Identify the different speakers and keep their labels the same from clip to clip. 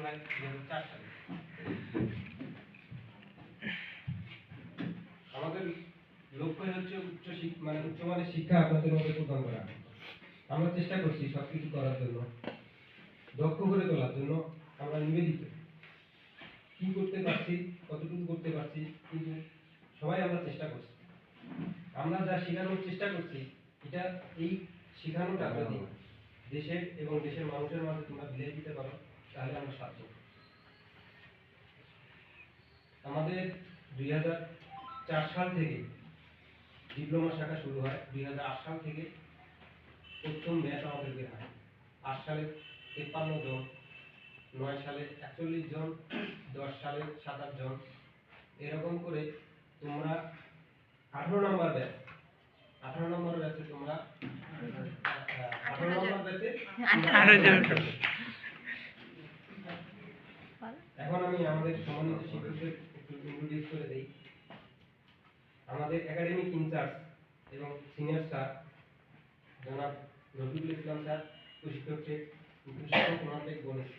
Speaker 1: হয় 2004 সালে। আমাদের লক্ষ্য হচ্ছে উচ্চমানের শিক্ষা আপনাদের মধ্যে প্রদান করা। আমরা চেষ্টা করছি সবকিছু করার জন্য, দক্ষ করে তোলার জন্য আমরা নিবেদিত। কি করতে পারছি, কতটুকু করতে পারছি, কিন্তু সবাই আমরা চেষ্টা করছি। আমরা যা শেখানোর চেষ্টা করছি, এটা এই শেখানোটা যদি দেশের এবং দেশের মানুষের মাঝে তোমরা বিলিয়ে দিতে পারো, তাহলে আমরা সার্থক। আমাদের 2004 সাল থেকে ডিপ্লোমা শাখা শুরু হয়। 2008 সাল থেকে প্রথম ব্যাচ আমাদের বের হয়। 8 সালে 53 জন, 9 সালে 41 জন, 10 সালে 27 জন, এরকম করে তোমরা 18 নম্বর ব্যাচ, 18 নম্বর ব্যাচে তোমরা 18 নম্বর ব্যাচে 18 জন। এখন আমি আমাদের সম্মানিত শিক্ষকদের একটু ইন্ট্রোডিউস করে দেই। আমাদের একাডেমিক ইনচার্জ এবং সিনিয়র স্যার জনাব রফিকুল ইসলাম স্যার, প্রশিক্ষককে প্রশিক্ষক গণিত।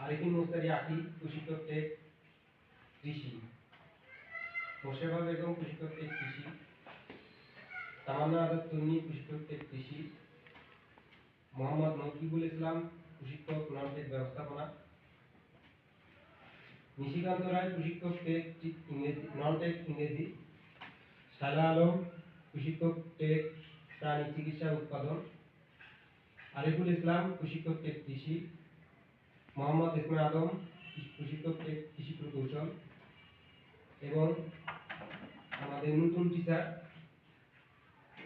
Speaker 1: আরিফিন মুস্তারি আকি, প্রশিক্ষককে কৃষি। মোশেফা বেগম, প্রশিক্ষককে কৃষি। তামান্না আজাদ তন্নি, প্রশিক্ষককে কৃষি। মোহাম্মদ নকিবুল ইসলাম, প্রশিক্ষক নন-টেক ব্যবস্থাপনা। নিশিকান্ত রায়, প্রশিক্ষককে ইংরেজি, নন-টেক ইংরেজি। শালা আলম, প্রশিক্ষক টেক প্রাণী চিকিৎসা উৎপাদন। আরিফুল ইসলাম, প্রশিক্ষক টেক কৃষি। মোহাম্মদ ইসমাইল আদম, প্রশিক্ষক টেক কৃষি প্রকৌশল। এবং আমাদের নতুন টিচার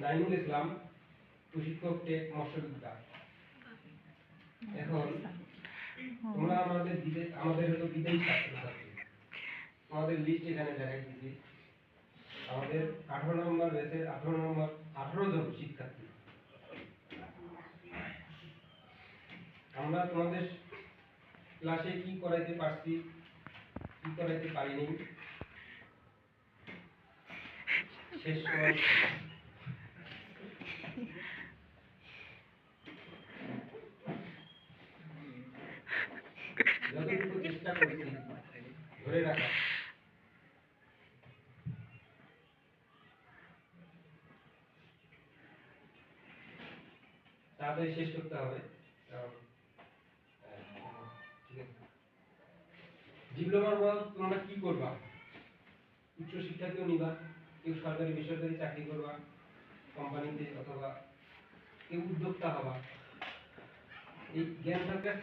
Speaker 1: নাইমুল ইসলাম, প্রশিক্ষক টেক মৎস্যবিদ্যা। এখন তোমরা আমাদের হলো বিদেশি ছাত্রছাত্রী। আমাদের লিস্ট এখানে দেখাই দিচ্ছি। আমাদের 18 নম্বর ব্যাচের 18 জন শিক্ষার্থী। আমরা তোমাদের ক্লাসে কি করাইতে পারছি, কি করাইতে পারিনি, শেষ সময় যতটুকু চেষ্টা করছি ধরে রাখা। তাড়াতাড়ি শেষ করতে হবে। ডিপ্লোমার পর তোমরা কি করবা? উচ্চ শিক্ষা কেউ নিবা, কেউ সরকারি বেসরকারি চাকরি করবা কোম্পানিতে, অথবা কেউ উদ্যোক্তা হবা। এই জ্ঞান সরকার